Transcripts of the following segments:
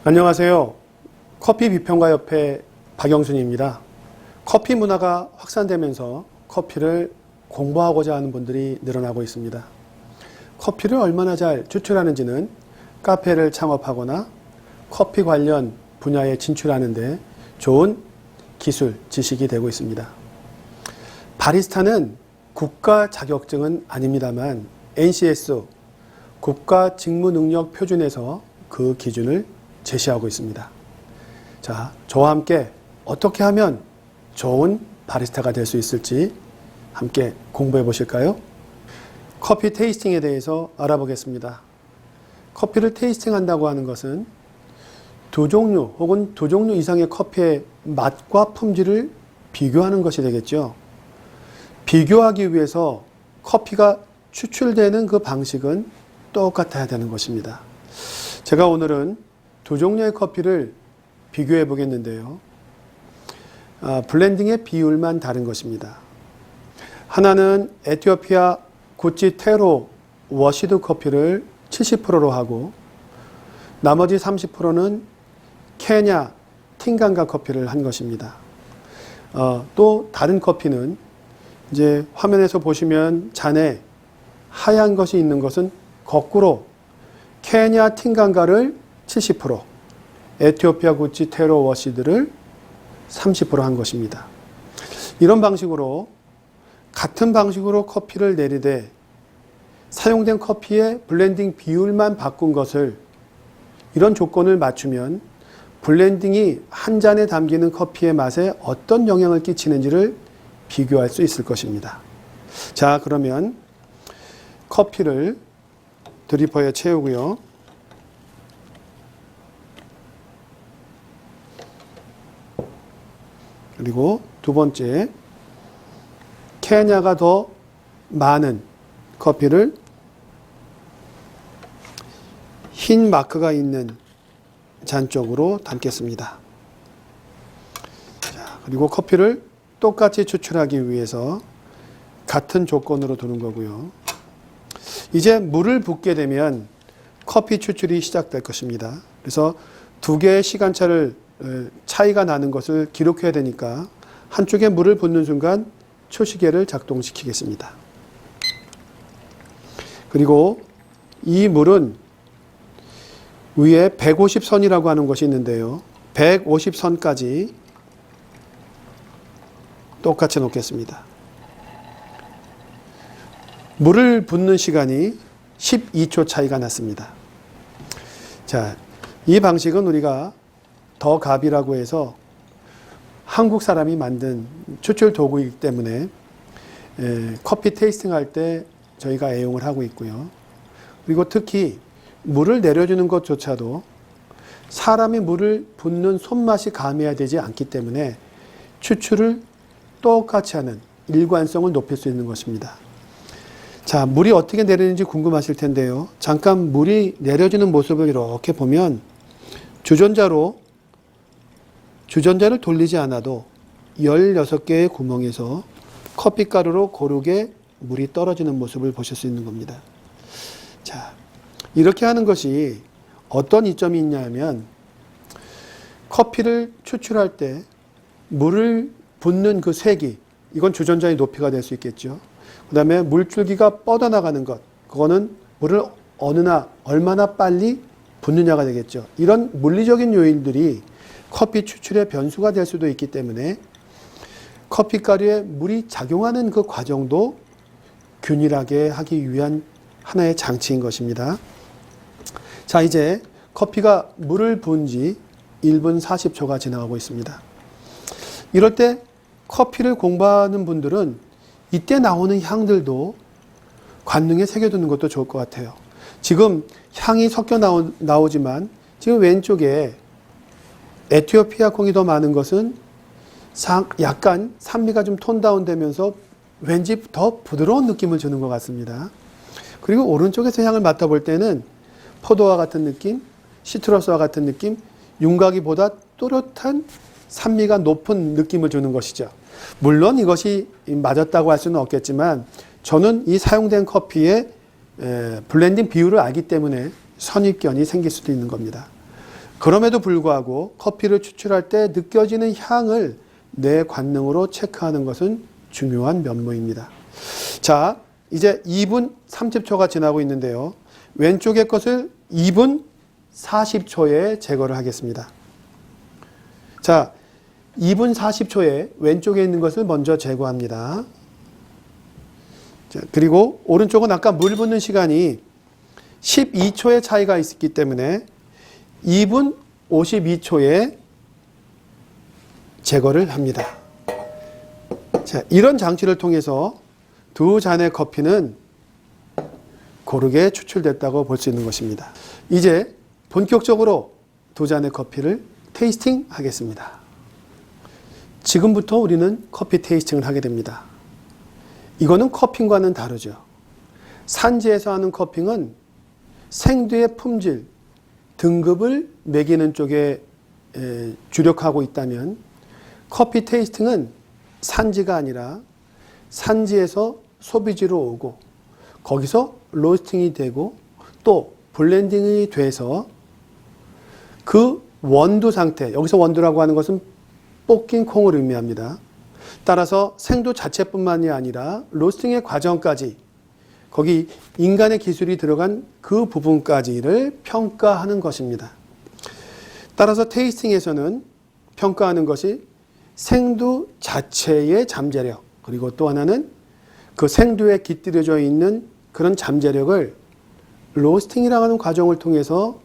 안녕하세요. 커피 비평가협회 박영순입니다. 커피 문화가 확산되면서 커피를 공부하고자 하는 분들이 늘어나고 있습니다. 커피를 얼마나 잘 추출하는지는 카페를 창업하거나 커피 관련 분야에 진출하는 데 좋은 기술, 지식이 되고 있습니다. 바리스타는 국가 자격증은 아닙니다만 NCS 국가 직무능력 표준에서 그 기준을 제시하고 있습니다. 자, 저와 함께 어떻게 하면 좋은 바리스타가 될 수 있을지 함께 공부해 보실까요? 커피 테이스팅에 대해서 알아보겠습니다. 커피를 테이스팅한다고 하는 것은 두 종류 혹은 두 종류 이상의 커피의 맛과 품질을 비교하는 것이 되겠죠. 비교하기 위해서 커피가 추출되는 그 방식은 똑같아야 되는 것입니다. 제가 오늘은 두 종류의 커피를 비교해 보겠는데요. 블렌딩의 비율만 다른 것입니다. 하나는 에티오피아 구치 테로 워시드 커피를 70%로 하고 나머지 30%는 케냐 팅간가 커피를 한 것입니다. 또 다른 커피는 이제 화면에서 보시면 잔에 하얀 것이 있는 것은 거꾸로 케냐 팅간가를 70%, 에티오피아 구치 테로 워시드를 30% 한 것입니다. 이런 방식으로 같은 방식으로 커피를 내리되 사용된 커피의 블렌딩 비율만 바꾼 것을 이런 조건을 맞추면 블렌딩이 한 잔에 담기는 커피의 맛에 어떤 영향을 끼치는지를 비교할 수 있을 것입니다. 자, 그러면 커피를 드리퍼에 채우고요. 그리고 두 번째, 케냐가 더 많은 커피를 흰 마크가 있는 잔 쪽으로 담겠습니다. 자, 그리고 커피를 똑같이 추출하기 위해서 같은 조건으로 두는 거고요. 이제 물을 붓게 되면 커피 추출이 시작될 것입니다. 그래서 두 개의 시간차를 차이가 나는 것을 기록해야 되니까 한쪽에 물을 붓는 순간 초시계를 작동시키겠습니다. 그리고 이 물은 위에 150선이라고 하는 것이 있는데요. 150선까지 똑같이 놓겠습니다. 물을 붓는 시간이 12초 차이가 났습니다. 자, 이 방식은 우리가 더 갑이라고 해서 한국 사람이 만든 추출 도구이기 때문에 커피 테이스팅 할 때 저희가 애용을 하고 있고요. 그리고 특히 물을 내려주는 것조차도 사람이 물을 붓는 손맛이 감해야 되지 않기 때문에 추출을 똑같이 하는 일관성을 높일 수 있는 것입니다. 자, 물이 어떻게 내리는지 궁금하실 텐데요. 잠깐 물이 내려지는 모습을 이렇게 보면 주전자를 돌리지 않아도 16개의 구멍에서 커피가루로 고르게 물이 떨어지는 모습을 보실 수 있는 겁니다. 자, 이렇게 하는 것이 어떤 이점이 있냐면 커피를 추출할 때 물을 붓는 그 세기, 이건 주전자의 높이가 될 수 있겠죠. 그 다음에 물줄기가 뻗어나가는 것, 그거는 물을 얼마나 빨리 붓느냐가 되겠죠. 이런 물리적인 요인들이 커피 추출의 변수가 될 수도 있기 때문에 커피가루에 물이 작용하는 그 과정도 균일하게 하기 위한 하나의 장치인 것입니다. 자, 이제 커피가 물을 부은 지 1분 40초가 지나가고 있습니다. 이럴 때 커피를 공부하는 분들은 이때 나오는 향들도 관능에 새겨두는 것도 좋을 것 같아요. 지금 향이 섞여 나오지만 지금 왼쪽에 에티오피아 콩이 더 많은 것은 약간 산미가 좀 톤 다운 되면서 왠지 더 부드러운 느낌을 주는 것 같습니다. 그리고 오른쪽에서 향을 맡아볼 때는 포도와 같은 느낌, 시트러스와 같은 느낌, 윤곽이보다 또렷한 산미가 높은 느낌을 주는 것이죠. 물론 이것이 맞았다고 할 수는 없겠지만 저는 이 사용된 커피의 블렌딩 비율을 알기 때문에 선입견이 생길 수도 있는 겁니다. 그럼에도 불구하고 커피를 추출할 때 느껴지는 향을 내 관능으로 체크하는 것은 중요한 면모입니다. 자, 이제 2분 30초가 지나고 있는데요. 왼쪽의 것을 2분 40초에 제거를 하겠습니다. 자, 2분 40초에 왼쪽에 있는 것을 먼저 제거합니다. 자, 그리고 오른쪽은 아까 물 붓는 시간이 12초의 차이가 있었기 때문에 2분 52초에 제거를 합니다. 자, 이런 장치를 통해서 두 잔의 커피는 고르게 추출됐다고 볼 수 있는 것입니다. 이제 본격적으로 두 잔의 커피를 테이스팅 하겠습니다. 지금부터 우리는 커피 테이스팅을 하게 됩니다. 이거는 커핑과는 다르죠. 산지에서 하는 커핑은 생두의 품질, 등급을 매기는 쪽에 주력하고 있다면 커피 테이스팅은 산지가 아니라 산지에서 소비지로 오고 거기서 로스팅이 되고 또 블렌딩이 돼서 그 원두 상태, 여기서 원두라고 하는 것은 볶인 콩을 의미합니다. 따라서 생두 자체뿐만이 아니라 로스팅의 과정까지 거기 인간의 기술이 들어간 그 부분까지를 평가하는 것입니다. 따라서 테이스팅에서는 평가하는 것이 생두 자체의 잠재력, 그리고 또 하나는 그 생두에 깃들여져 있는 그런 잠재력을 로스팅이라고 하는 과정을 통해서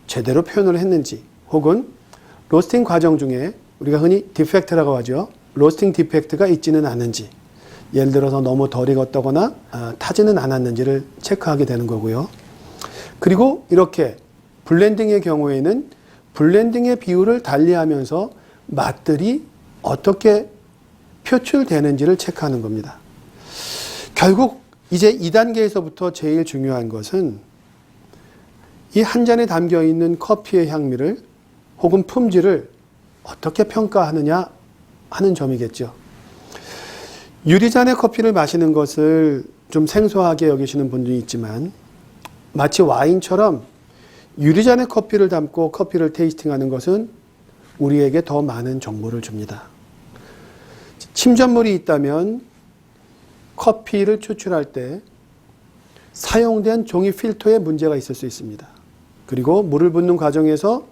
제대로 표현을 했는지, 혹은 로스팅 과정 중에 우리가 흔히 디펙트라고 하죠. 로스팅 디펙트가 있지는 않은지, 예를 들어서 너무 덜 익었다거나 타지는 않았는지를 체크하게 되는 거고요. 그리고 이렇게 블렌딩의 경우에는 블렌딩의 비율을 달리하면서 맛들이 어떻게 표출되는지를 체크하는 겁니다. 결국 이제 2단계에서부터 제일 중요한 것은 이 한 잔에 담겨 있는 커피의 향미를 혹은 품질을 어떻게 평가하느냐 하는 점이겠죠. 유리잔의 커피를 마시는 것을 좀 생소하게 여기시는 분들이 있지만 마치 와인처럼 유리잔의 커피를 담고 커피를 테이스팅하는 것은 우리에게 더 많은 정보를 줍니다. 침전물이 있다면 커피를 추출할 때 사용된 종이 필터에 문제가 있을 수 있습니다. 그리고 물을 붓는 과정에서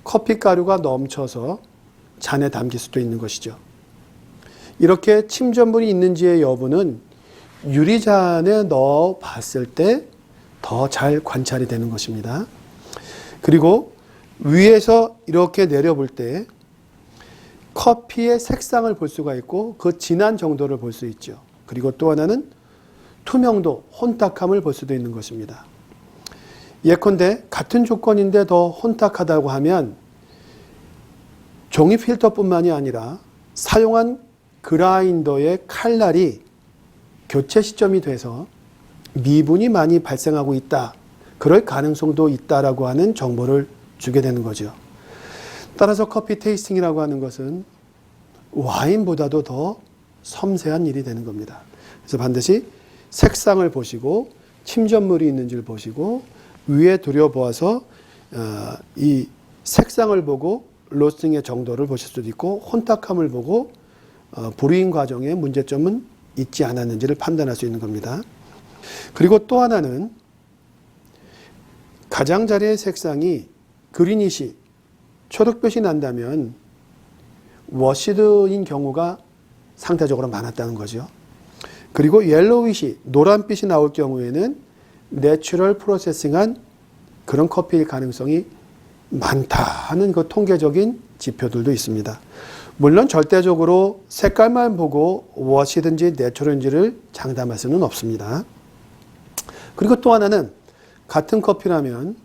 커피 가루가 넘쳐서 잔에 담길 수도 있는 것이죠. 이렇게 침전물이 있는지의 여부는 유리잔에 넣어 봤을 때 더 잘 관찰이 되는 것입니다. 그리고 위에서 이렇게 내려볼 때 커피의 색상을 볼 수가 있고 그 진한 정도를 볼 수 있죠. 그리고 또 하나는 투명도, 혼탁함을 볼 수도 있는 것입니다. 예컨대 같은 조건인데 더 혼탁하다고 하면 종이 필터뿐만이 아니라 사용한 그라인더의 칼날이 교체 시점이 돼서 미분이 많이 발생하고 있다. 그럴 가능성도 있다라고 하는 정보를 주게 되는 거죠. 따라서 커피 테이스팅이라고 하는 것은 와인보다도 더 섬세한 일이 되는 겁니다. 그래서 반드시 색상을 보시고 침전물이 있는지를 보시고 위에 들여보아서 이 색상을 보고 로스팅의 정도를 보실 수도 있고 혼탁함을 보고 브루잉 과정에 문제점은 있지 않았는지를 판단할 수 있는 겁니다. 그리고 또 하나는 가장자리의 색상이 그리니시, 초록빛이 난다면 워시드인 경우가 상대적으로 많았다는 거죠. 그리고 옐로우이시, 노란빛이 나올 경우에는 내추럴 프로세싱한 그런 커피일 가능성이 많다는 그 통계적인 지표들도 있습니다. 물론 절대적으로 색깔만 보고 워시든지 내추럴인지를 장담할 수는 없습니다. 그리고 또 하나는 같은 커피라면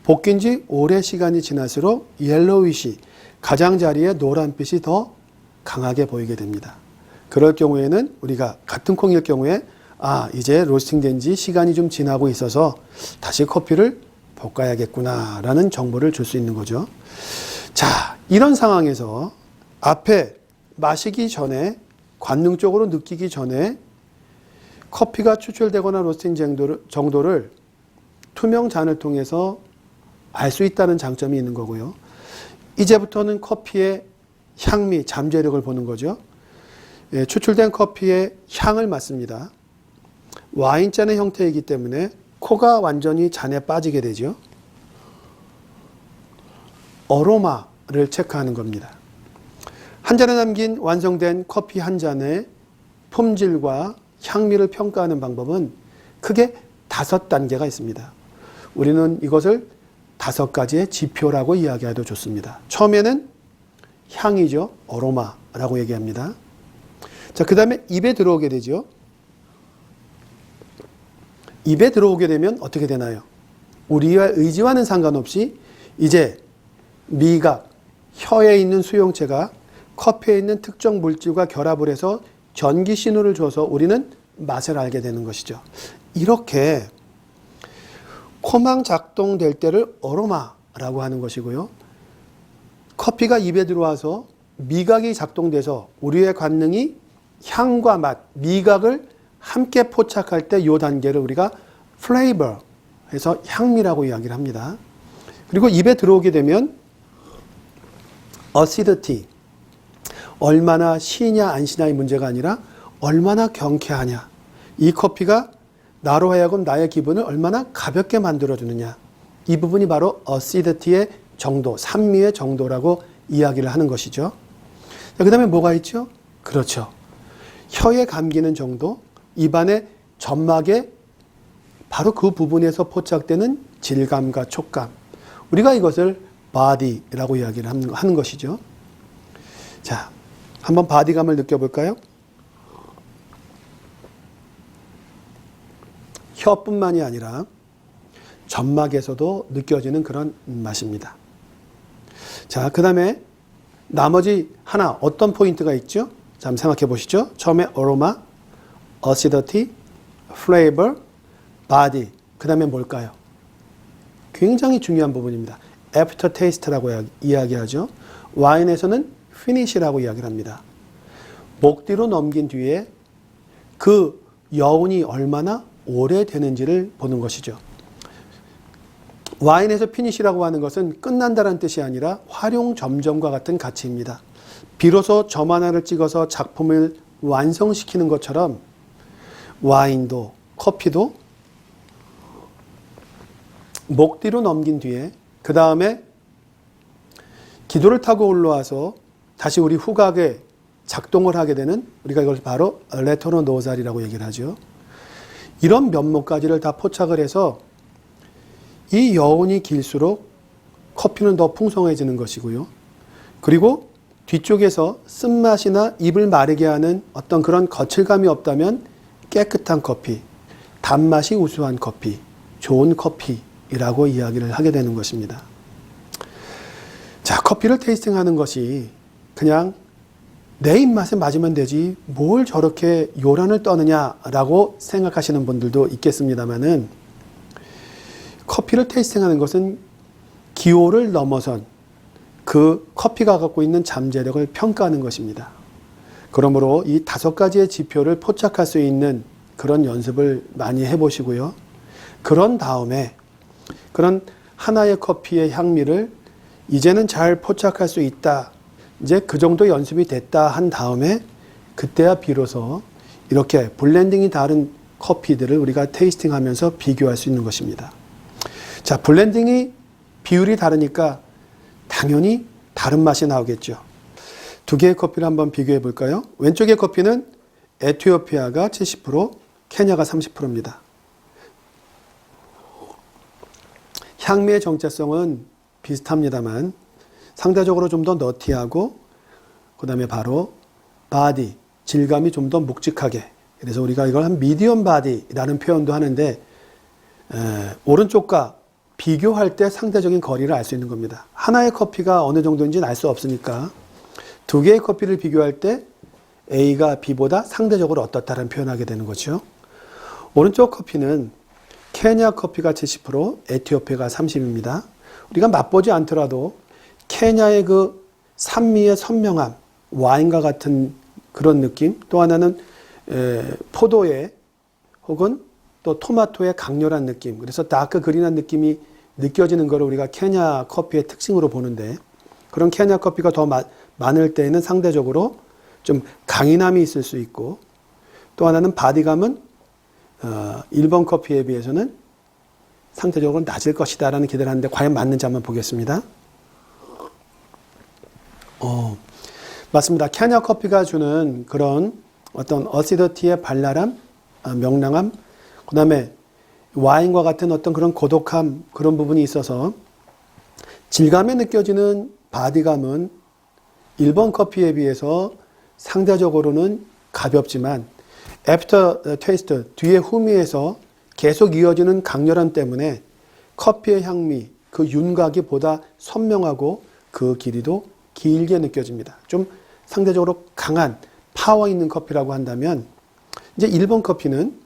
볶인 지 오래 시간이 지날수록 옐로우이시, 가장자리의 노란빛이 더 강하게 보이게 됩니다. 그럴 경우에는 우리가 같은 콩일 경우에 이제 로스팅 된 지 시간이 좀 지나고 있어서 다시 커피를 볶아야겠구나 라는 정보를 줄 수 있는 거죠. 자, 이런 상황에서 앞에 마시기 전에 관능적으로 느끼기 전에 커피가 추출되거나 로스팅 정도를 투명 잔을 통해서 알 수 있다는 장점이 있는 거고요. 이제부터는 커피의 향미, 잠재력을 보는 거죠. 추출된 커피의 향을 맡습니다. 와인잔의 형태이기 때문에 코가 완전히 잔에 빠지게 되죠. 어로마를 체크하는 겁니다. 한 잔에 담긴 완성된 커피 한 잔의 품질과 향미를 평가하는 방법은 크게 5단계가 있습니다. 우리는 이것을 5가지의 지표라고 이야기해도 좋습니다. 처음에는 향이죠. 어로마라고 얘기합니다. 자, 그 다음에 입에 들어오게 되죠. 입에 들어오게 되면 어떻게 되나요? 우리의 의지와는 상관없이 이제 미각, 혀에 있는 수용체가 커피에 있는 특정 물질과 결합을 해서 전기 신호를 줘서 우리는 맛을 알게 되는 것이죠. 이렇게 코망 작동될 때를 어로마라고 하는 것이고요. 커피가 입에 들어와서 미각이 작동돼서 우리의 관능이 향과 맛, 미각을 함께 포착할 때 이 단계를 우리가 플레이버 해서 향미라고 이야기를 합니다. 그리고 입에 들어오게 되면 acidity, 얼마나 시냐 안 시냐의 문제가 아니라 얼마나 경쾌하냐. 이 커피가 나로 하여금 나의 기분을 얼마나 가볍게 만들어주느냐. 이 부분이 바로 acidity의 정도, 산미의 정도라고 이야기를 하는 것이죠. 그 다음에 뭐가 있죠? 그렇죠. 혀에 감기는 정도, 입안의 점막에 바로 그 부분에서 포착되는 질감과 촉감. 우리가 이것을 body라고 이야기를 하는 것이죠. 자, 한번 바디감을 느껴볼까요? 혀뿐만이 아니라 점막에서도 느껴지는 그런 맛입니다. 자, 그 다음에 나머지 하나 어떤 포인트가 있죠? 자, 한번 생각해 보시죠. 처음에 aroma, acidity, flavor, body. 그 다음에 뭘까요? 굉장히 중요한 부분입니다. aftertaste라고 이야기하죠. 와인에서는 finish라고 이야기를 합니다. 목 뒤로 넘긴 뒤에 그 여운이 얼마나 오래되는지를 보는 것이죠. 와인에서 피니시라고 하는 것은 끝난다는 뜻이 아니라 활용점정과 같은 가치입니다. 비로소 점 하나를 찍어서 작품을 완성시키는 것처럼 와인도 커피도 목 뒤로 넘긴 뒤에 그 다음에 기도를 타고 올라와서 다시 우리 후각에 작동을 하게 되는, 우리가 이걸 바로 레토르 노잘이라고 얘기를 하죠. 이런 면목까지를 다 포착을 해서 이 여운이 길수록 커피는 더 풍성해지는 것이고요. 그리고 뒤쪽에서 쓴맛이나 입을 마르게 하는 어떤 그런 거칠감이 없다면 깨끗한 커피, 단맛이 우수한 커피, 좋은 커피라고 이야기를 하게 되는 것입니다. 자, 커피를 테이스팅하는 것이 그냥 내 입맛에 맞으면 되지 뭘 저렇게 요란을 떠느냐라고 생각하시는 분들도 있겠습니다만은, 커피를 테이스팅하는 것은 기호를 넘어선 그 커피가 갖고 있는 잠재력을 평가하는 것입니다. 그러므로 이 5가지의 지표를 포착할 수 있는 그런 연습을 많이 해보시고요. 그런 다음에 그런 하나의 커피의 향미를 이제는 잘 포착할 수 있다, 이제 그 정도 연습이 됐다 한 다음에 그때야 비로소 이렇게 블렌딩이 다른 커피들을 우리가 테이스팅하면서 비교할 수 있는 것입니다. 자, 블렌딩이 비율이 다르니까 당연히 다른 맛이 나오겠죠. 2개의 커피를 한번 비교해 볼까요? 왼쪽의 커피는 에티오피아가 70%, 케냐가 30%입니다. 향미의 정체성은 비슷합니다만 상대적으로 좀 더 너티하고, 그 다음에 바로 바디, 질감이 좀 더 묵직하게, 그래서 우리가 이걸 한 미디엄 바디라는 표현도 하는데, 오른쪽과 비교할 때 상대적인 거리를 알 수 있는 겁니다. 하나의 커피가 어느 정도인지는 알 수 없으니까 2개의 커피를 비교할 때 A가 B보다 상대적으로 어떻다는 표현하게 되는 거죠. 오른쪽 커피는 케냐 커피가 70%, 에티오피아가 30입니다. 우리가 맛보지 않더라도 케냐의 그 산미의 선명함, 와인과 같은 그런 느낌, 또 하나는 포도의 혹은 또 토마토의 강렬한 느낌, 그래서 다크 그린한 느낌이 느껴지는 것을 우리가 케냐 커피의 특징으로 보는데, 그런 케냐 커피가 더 많을 때에는 상대적으로 좀 강인함이 있을 수 있고, 또 하나는 바디감은 일본 커피에 비해서는 상대적으로 낮을 것이다 라는 기대를 하는데 과연 맞는지 한번 보겠습니다. 맞습니다. 케냐 커피가 주는 그런 어떤 어시더티의 발랄함, 명랑함, 그 다음에 와인과 같은 어떤 그런 고독함, 그런 부분이 있어서 질감에 느껴지는 바디감은 일본 커피에 비해서 상대적으로는 가볍지만 애프터 테이스트, 뒤에 후미에서 계속 이어지는 강렬함 때문에 커피의 향미, 그 윤곽이 보다 선명하고 그 길이도 길게 느껴집니다. 좀 상대적으로 강한 파워 있는 커피라고 한다면, 이제 일본 커피는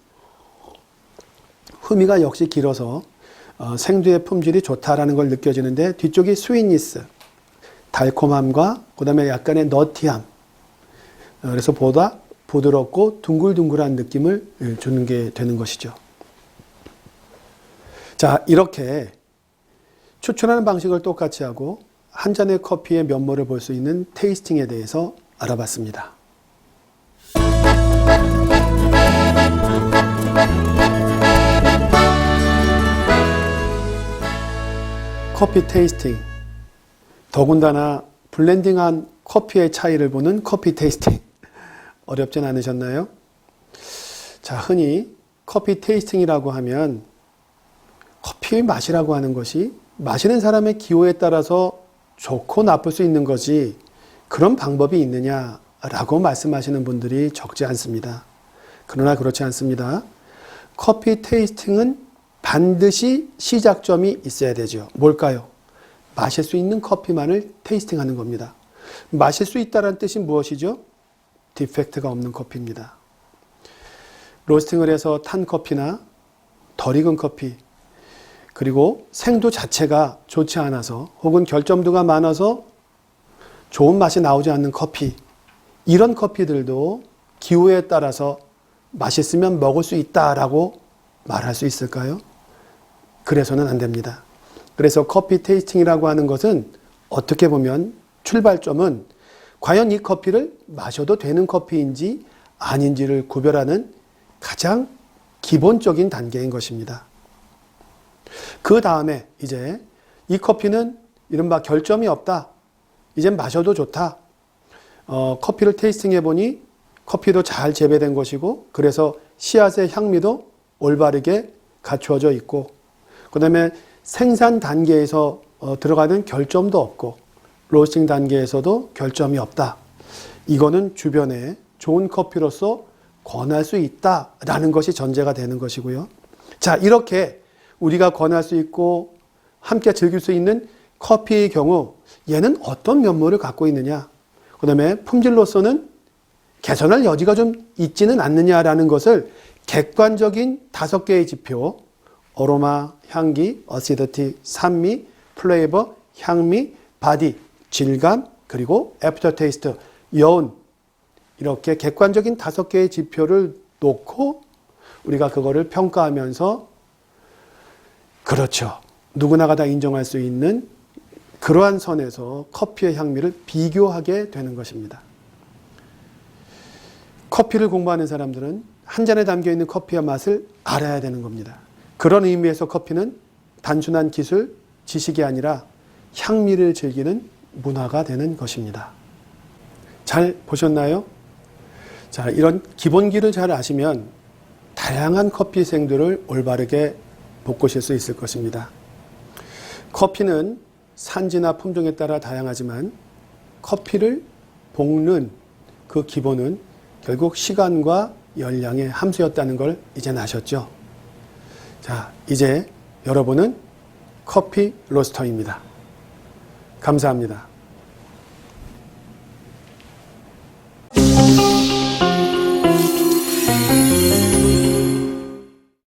후미가 역시 길어서 생두의 품질이 좋다라는 걸 느껴지는데, 뒤쪽이 스위니스, 달콤함과 그 다음에 약간의 너티함, 그래서 보다 부드럽고 둥글둥글한 느낌을 주는 게 되는 것이죠. 자, 이렇게 추출하는 방식을 똑같이 하고 한 잔의 커피의 면모를 볼 수 있는 테이스팅에 대해서 알아봤습니다. 커피 테이스팅, 더군다나 블렌딩한 커피의 차이를 보는 커피 테이스팅, 어렵진 않으셨나요? 자, 흔히 커피 테이스팅이라고 하면 커피의 맛이라고 하는 것이 마시는 사람의 기호에 따라서 좋고 나쁠 수 있는 거지 그런 방법이 있느냐라고 말씀하시는 분들이 적지 않습니다. 그러나 그렇지 않습니다. 커피 테이스팅은 반드시 시작점이 있어야 되죠. 뭘까요? 마실 수 있는 커피만을 테이스팅하는 겁니다. 마실 수 있다는 뜻이 무엇이죠? 디펙트가 없는 커피입니다. 로스팅을 해서 탄 커피나 덜 익은 커피, 그리고 생두 자체가 좋지 않아서 혹은 결점도가 많아서 좋은 맛이 나오지 않는 커피, 이런 커피들도 기호에 따라서 맛있으면 먹을 수 있다라고 말할 수 있을까요? 그래서는 안 됩니다. 그래서 커피 테이스팅이라고 하는 것은 어떻게 보면 출발점은 과연 이 커피를 마셔도 되는 커피인지 아닌지를 구별하는 가장 기본적인 단계인 것입니다. 그 다음에 이제 이 커피는 이른바 결점이 없다. 이젠 마셔도 좋다. 커피를 테이스팅해 보니 커피도 잘 재배된 것이고, 그래서 씨앗의 향미도 올바르게 갖추어져 있고, 그 다음에 생산 단계에서 들어가는 결점도 없고, 로스팅 단계에서도 결점이 없다. 이거는 주변에 좋은 커피로서 권할 수 있다라는 것이 전제가 되는 것이고요. 자, 이렇게 우리가 권할 수 있고 함께 즐길 수 있는 커피의 경우 얘는 어떤 면모를 갖고 있느냐, 그 다음에 품질로서는 개선할 여지가 좀 있지는 않느냐라는 것을 객관적인 5개의 지표, 어로마, 향기, 어시더티, 산미, 플레이버, 향미, 바디, 질감, 그리고 애프터 테이스트, 여운, 이렇게 객관적인 5개의 지표를 놓고 우리가 그거를 평가하면서, 그렇죠, 누구나가 다 인정할 수 있는 그러한 선에서 커피의 향미를 비교하게 되는 것입니다. 커피를 공부하는 사람들은 한 잔에 담겨있는 커피의 맛을 알아야 되는 겁니다. 그런 의미에서 커피는 단순한 기술, 지식이 아니라 향미를 즐기는 문화가 되는 것입니다. 잘 보셨나요? 자, 이런 기본기를 잘 아시면 다양한 커피 생두를 올바르게 볶으실 수 있을 것입니다. 커피는 산지나 품종에 따라 다양하지만 커피를 볶는 그 기본은 결국 시간과 열량의 함수였다는 걸 이제 아셨죠? 자, 이제 여러분은 커피 로스터입니다. 감사합니다.